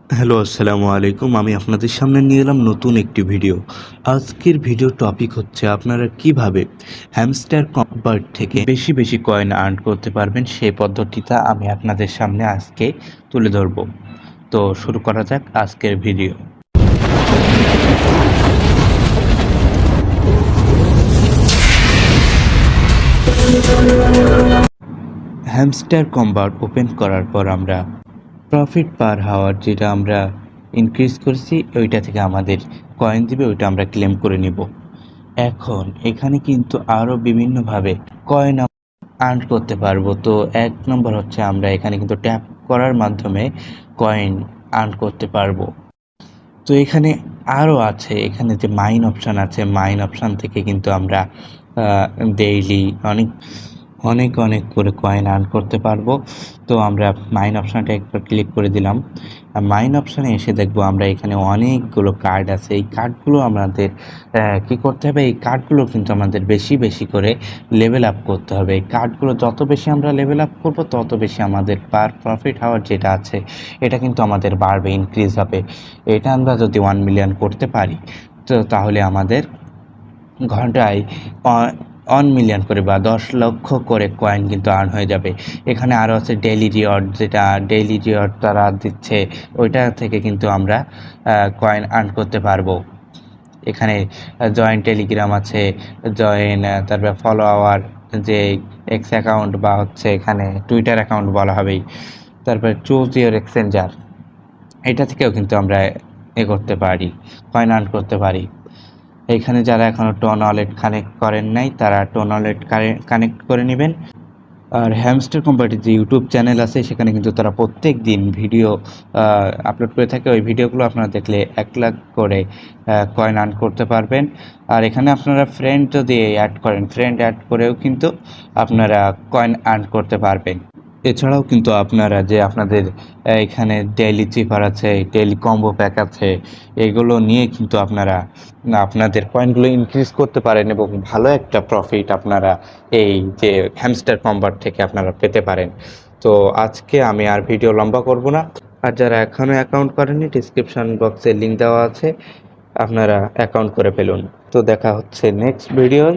Hello, আসসালামু আলাইকুম। আমি আপনাদের সামনে নিয়ে এলাম নতুন একটি ভিডিও। আজকের ভিডিও টপিক হচ্ছে আপনারা কিভাবে হ্যামস্টার কনভার্ট থেকে বেশি বেশি কয়েন আর্ন করতে পারবেন সেই পদ্ধতিটা আমি আপনাদের সামনে আজকে তুলে ধরব। তো শুরু করা যাক আজকের ভিডিও। হ্যামস্টার কনভার্ট ওপেন করার পর আমরা প্রফিট পার হাওয়ার যেটা আমরা ইনক্রিজ করেছি ওইটা থেকে আমাদের কয়েন দিবে, ওইটা আমরা ক্লেম করে নিব। এখন এখানে কিন্তু আরও বিভিন্নভাবে কয়েন আর্ন করতে পারবো। তো এক নম্বর হচ্ছে আমরা এখানে কিন্তু ট্যাপ করার মাধ্যমে কয়েন আর্ন করতে পারবো। তো এখানে আরও আছে, এখানে যে মাইন অপশান আছে, মাইন অপশান থেকে কিন্তু আমরা ডেইলি অনেক অনেক অনেক করে কয়েন আর্ন করতে পারবো। তো আমরা মাইন অপশানটা একবার ক্লিক করে দিলাম। মাইন অপশানে এসে দেখবো আমরা এখানে অনেকগুলো কার্ড আছে। এই কার্ডগুলো আমাদের কি করতে হবে, এই কার্ডগুলো কিন্তু আমাদের বেশি বেশি করে লেভেল আপ করতে হবে। এই কার্ডগুলো যত বেশি আমরা লেভেল আপ করবো তত বেশি আমাদের পার প্রফিট হাওয়ার যেটা আছে এটা কিন্তু আমাদের বাড়বে, ইনক্রিজ হবে। এটা আমরা যদি 1 মিলিয়ন করতে পারি তো তাহলে আমাদের ঘন্টায় 1 মিলিয়ন করে বা 10 লক্ষ করে কয়েন কিন্তু আর্ন হয়ে যাবে। এখানে আরও আছে ডেইলি রিওয়ার্ড, যেটা ডেইলি রিওয়ার্ড তারা দিচ্ছে, ওইটা থেকে কিন্তু আমরা কয়েন আর্ন করতে পারবো। এখানে জয়েন টেলিগ্রাম আছে, জয়েন তারপরে ফলো আওয়ার, যে এক্স অ্যাকাউন্ট বা হচ্ছে এখানে টুইটার অ্যাকাউন্ট বলা হবেই, তারপরে চুজ ইওর এক্সচেঞ্জার, এটা থেকেও কিন্তু আমরা করতে পারি, কয়েন আর্ন করতে পারি। এইখানে যারা এখনও টোন ওয়ালেট কানেক্ট করেন নাই তারা টোন ওয়ালেট কানেক্ট করে নেবেন। আর হ্যামস্টার কোম্পানির যে ইউটিউব চ্যানেল আছে সেখানে কিন্তু তারা প্রত্যেক দিন ভিডিও আপলোড করে থাকে। ওই ভিডিওগুলো আপনারা দেখলে 1 লাখ করে কয়েন আর্ন করতে পারবেন। আর এখানে আপনারা ফ্রেন্ড যদি অ্যাড করেন, ফ্রেন্ড অ্যাড করেও কিন্তু আপনারা কয়েন আর্ন করতে পারবেন। এছাড়াও কিন্তু আপনারা যে আপনাদের এখানে ডেইলি চিপার আছে, ডেইলি কম্বো প্যাক আছে, এগুলো নিয়ে কিন্তু আপনারা আপনাদের কয়েনগুলো ইনক্রিজ করতে পারেন এবং ভালো একটা প্রফিট আপনারা এই যে হ্যামস্টার কনভার্ট থেকে আপনারা পেতে পারেন। তো আজকে আমি আর ভিডিও লম্বা করব না। আর যারা এখনও অ্যাকাউন্ট করেননি ডিসক্রিপশন বক্সে লিঙ্ক দেওয়া আছে, আপনারা অ্যাকাউন্ট করে ফেলুন। তো দেখা হচ্ছে নেক্সট ভিডিওয়।